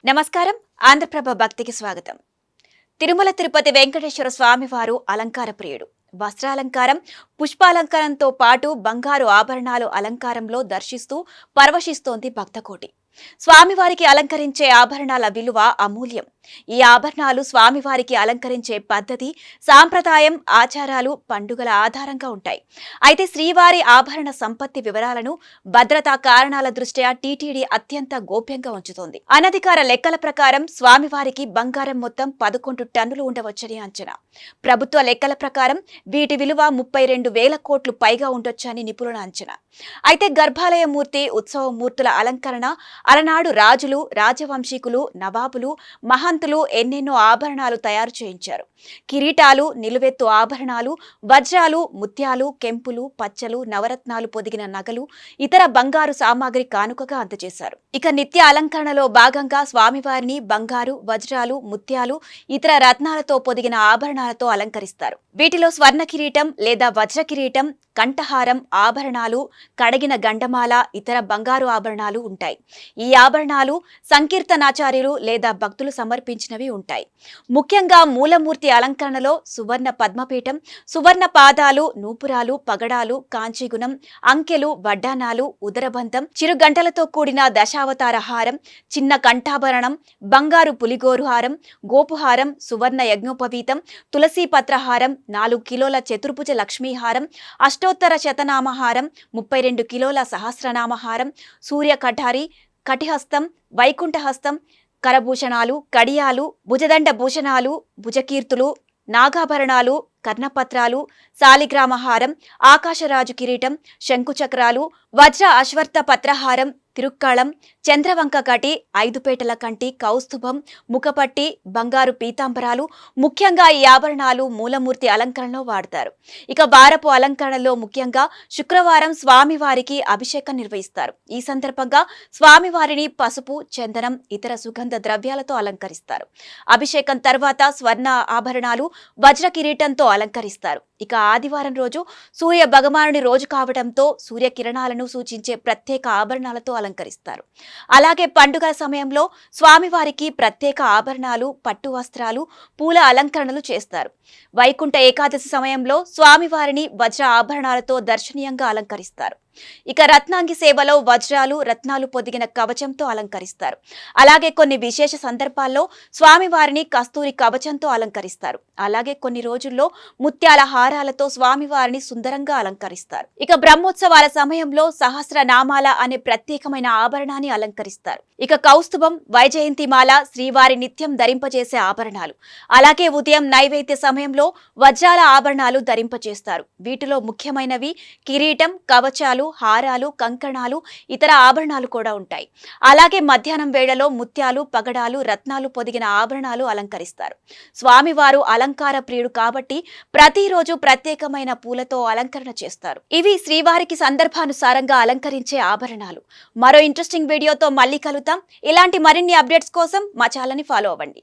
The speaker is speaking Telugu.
నమస్కారం. ఆంధ్రప్రభ భక్తికి స్వాగతం. తిరుమల తిరుపతి వెంకటేశ్వర స్వామివారు అలంకార ప్రియుడు. వస్త్రాలంకారం, పుష్పాలంకారంతో పాటు బంగారు ఆభరణాలు అలంకారంలో దర్శిస్తూ పరవశిస్తోంది భక్తకోటి. స్వామివారికి అలంకరించే ఆభరణాల విలువ అమూల్యం. ఈ ఆభరణాలు స్వామివారికి అలంకరించే పద్ధతి, సాంప్రదాయం, ఆచారాలు, పండుగల ఆధారంగా ఉంటాయి. అయితే శ్రీవారి ఆభరణ సంపత్తి వివరాలను భద్రతా కారణాల దృష్ట్యా టీటీడీ అత్యంత గోప్యంగా ఉంచుతోంది. అనధికార లెక్కల ప్రకారం స్వామివారికి బంగారం మొత్తం 11 టన్నులు ఉండవచ్చని అంచనా. ప్రభుత్వ లెక్కల ప్రకారం వీటి విలువ 32,000 కోట్లు పైగా ఉండొచ్చని నిపుణుల అంచనా. అయితే గర్భాలయ మూర్తి, ఉత్సవ మూర్తుల అలంకరణ అలనాడు రాజులు, రాజవంశీకులు, నవాబులు, మహంతులు ఎన్నెన్నో ఆభరణాలు తయారు చేయించారు. కిరీటాలు, నిలువెత్తు ఆభరణాలు, వజ్రాలు, ముత్యాలు, కెంపులు, పచ్చలు, నవరత్నాలు పొదిగిన నగలు, ఇతర బంగారు సామాగ్రి కానుకగా అందజేశారు. ఇక నిత్య అలంకరణలో భాగంగా స్వామివారిని బంగారు, వజ్రాలు, ముత్యాలు, ఇతర రత్నాలతో పొదిగిన ఆభరణాలతో అలంకరిస్తారు. వీటిలో స్వర్ణ కిరీటం లేదా వజ్ర కిరీటం, కంఠహారం, ఆభరణాలు, కడగిన గండమాల, ఇతర బంగారు ఆభరణాలు ఉంటాయి. ఈ ఆభరణాలు సంకీర్తనాచార్యులు లేదా భక్తులు సమర్పించినవి ఉంటాయి. ముఖ్యంగా మూలమూర్తి అలంకరణలో సువర్ణ పద్మపీఠం, సువర్ణ పాదాలు, నూపురాలు, పగడాలు, కాంచీగుణం, అంకెలు, వడ్డానాలు, ఉదరబంధం, చిరుగంటలతో కూడిన దశావతార హారం, చిన్న కంఠాభరణం, బంగారు పులిగోరు హారం, గోపుహారం, సువర్ణ యజ్ఞోపవీతం, తులసీ పత్రహారం, 4 కిలోల చతుర్భుజ లక్ష్మీహారం, అష్టోత్తర శతనామహారం, 32 కిలోల సహస్రనామహారం, సూర్య కఠారి, కటిహస్తం, వైకుంఠహస్తం, కరభూషణాలు, కడియాలు, భుజదండ భూషణాలు, భుజకీర్తులు, నాగాభరణాలు, కర్ణపత్రాలు, శాలిగ్రామహారం, ఆకాశరాజు కిరీటం, శంకుచక్రాలు, వజ్ర అశ్వర్త పత్రహారం, తిరుక్కళం, చంద్రవంక కటి, 5 పేటల కంటి, కౌస్తుభం, ముఖపట్టి, బంగారు పీతాంబరాలు ముఖ్యంగా ఈ ఆభరణాలు మూలమూర్తి అలంకరణలో వాడతారు. ఇక వారపు అలంకరణలో ముఖ్యంగా శుక్రవారం స్వామివారికి అభిషేకం నిర్వహిస్తారు. ఈ సందర్భంగా స్వామివారిని పసుపు, చందనం, ఇతర సుగంధ ద్రవ్యాలతో అలంకరిస్తారు. అభిషేకం తర్వాత స్వర్ణ ఆభరణాలు, వజ్ర కిరీటంతో అలంకరిస్తారు. ఇక ఆదివారం రోజు సూర్య భగవానుడి రోజు కావడంతో సూర్యకిరణాలను సూచించే ప్రత్యేక ఆభరణాలతో అలంకరిస్తారు. అలాగే పండుగల సమయంలో స్వామివారికి ప్రత్యేక ఆభరణాలు, పట్టు వస్త్రాలు, పూల అలంకరణలు చేస్తారు. వైకుంఠ ఏకాదశి సమయంలో స్వామివారిని వజ్ర ఆభరణాలతో దర్శనీయంగా అలంకరిస్తారు. ఇక రత్నాంగి సేవలో వజ్రాలు, రత్నాలు పొదిగిన కవచంతో అలంకరిస్తారు. అలాగే కొన్ని విశేష సందర్భాల్లో స్వామివారిని కస్తూరి కవచంతో అలంకరిస్తారు. అలాగే కొన్ని రోజుల్లో ముత్యాల హారాలతో స్వామివారిని సుందరంగా అలంకరిస్తారు. ఇక బ్రహ్మోత్సవాల సమయంలో సహస్రనామాల అనే ప్రత్యేకమైన ఆభరణాన్ని అలంకరిస్తారు. ఇక కౌస్తుభం, వైజయంతిమాల శ్రీవారి నిత్యం ధరింపజేసే ఆభరణాలు. అలాగే ఉదయం నైవేద్య సమయంలో వజ్రాల ఆభరణాలు ధరింపజేస్తారు. వీటిలో ముఖ్యమైనవి కిరీటం, కవచాలు, హారాలు, కంకణాలు, ఇతర ఆభరణాలు కూడా ఉంటాయి. అలాగే మధ్యాహ్నం వేళలో ముత్యాలు, పగడాలు, రత్నాలు పొదిగిన ఆభరణాలు అలంకరిస్తారు. స్వామివారు అలంకార ప్రియుడు కాబట్టి ప్రతిరోజు ప్రత్యేకమైన పూలతో అలంకరణ చేస్తారు. ఇవి శ్రీవారికి సందర్భానుసారంగా అలంకరించే ఆభరణాలు. మరో ఇంట్రెస్టింగ్ వీడియోతో మళ్ళీ కలుద్దాం. ఇలాంటి మరిన్ని అప్డేట్స్ కోసం మా ఛానల్ని ఫాలో అవ్వండి.